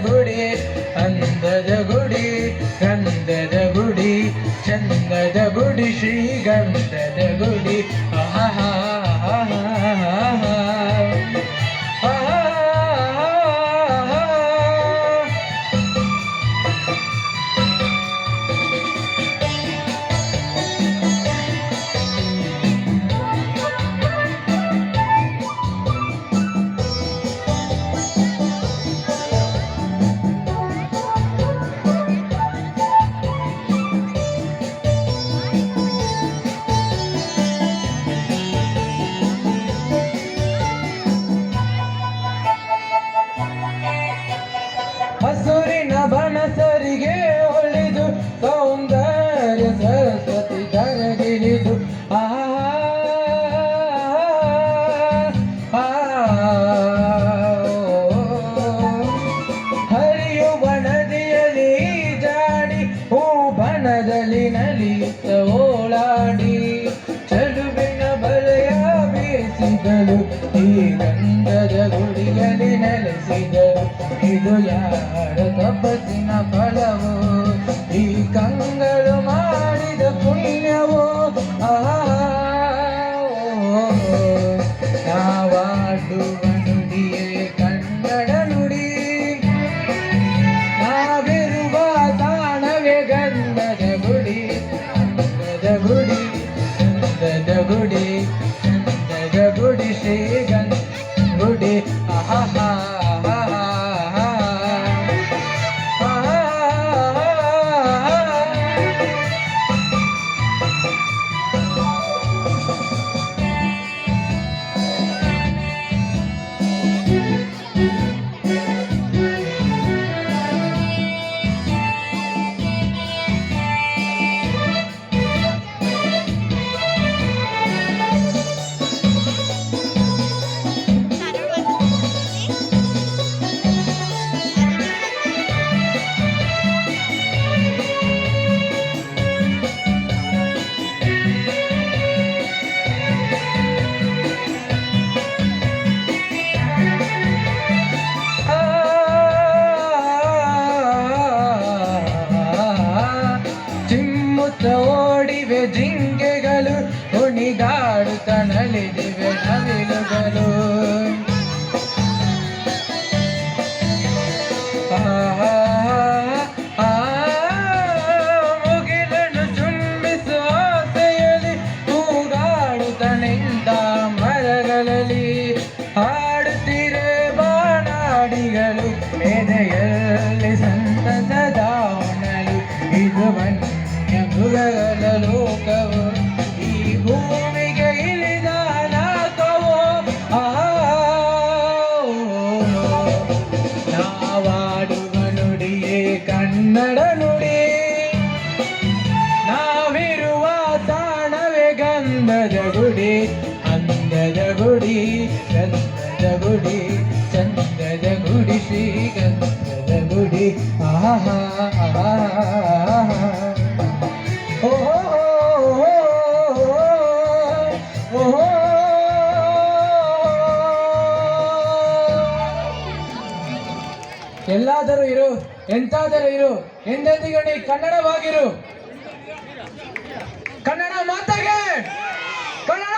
ಗುಡಿ ಅಂದದ ಗುಡಿ ಗಂಧದ ಗುಡಿ ಚಂದದ ಗುಡಿ ಶ್ರೀಗಂಧದ ಗುಡಿ ಆಹಾ ಹಸುರಿನ ಬನಸರಿಗೆ ಒಳಿದು ಸೌಂದರ್ಯ ಸರಸ್ವತಿ ಧರಗಿಳಿದು ಹರಿಯುವ ನದಿಯಲ್ಲಿ ಜಾಡಿ ಹೂ ಬನದಲ್ಲಿ ನಲಿಯುತ್ತ ಓಳಾಡಿ ಚಲುವಿನ ಬಲೆಯ ಬೀಸಿದಳು ಈ ಗಂಧದ ಗುಡಿಯಲ್ಲಿ ನೆಲೆಸಿದಳು ಇದು ಯಾರ ತಪಸ್ಸಿನ ಫಲವೋ ಈ ಕಂಗಳು ಮಾಡಿದ ಪುಣ್ಯವೋ ನಾವಾಡುವ ನುಡಿಯೇ ಕನ್ನಡ ನುಡಿ ನಾವಿರುವ ತಾಣವೇ ಗಂಧದ ಗುಡಿ ಗಂಧದ ಗುಡಿ ಗಂಧದ ಗುಡಿ ಗಂಧದ ಗುಡಿ ಶ್ರೀಗಂಧ ಗುಡಿ ಆಹಾ ಓಡಿವೆ ಜಿಂಕೆಗಳು ಕುಣಿದಾಡುತ್ತ ನಲಿದಿವೆ ನವಿಲುಗಳು ಮುಗಿಲನ್ನು ಚುಂಬಿಸುವ ಆಸೆಯಲ್ಲಿ ಕೂಗಾಡುತ್ತ ನಿಂತ ಮರಗಳಲ್ಲಿ ಹಾಡುತ್ತಿರೆ ಬಾನಾಡಿಗಳು ಎದೆಯಲ್ಲಿ ಸಂತಸದ ಹೊನಲು ಇದು ಮೃಗಗಳ ಲೋಕವು ಈ ಭೂಮಿಗೆ ಇಳಿದ ನಾಕವೋ ನಾವಾಡುವ ನುಡಿಯೇ ಕನ್ನಡ ನುಡಿ ನಾವಿರುವ ತಾಣವೇ ಗಂಧದ ಗುಡಿ ಅಂದದ ಗುಡಿ ಗಂಧದ ಗುಡಿ ಚಂದದ ಗುಡಿ ಶ್ರೀಗಂಧದ ಗುಡಿ ಆಹಾ ಎಲ್ಲಾದರೂ ಇರು ಎಂತಾದರೂ ಇರು ಎಂದೆಂದಿಗೂ ನೀ ಕನ್ನಡವಾಗಿರು ಕನ್ನಡ ಮಾತಾಗೆ ಕನ್ನಡ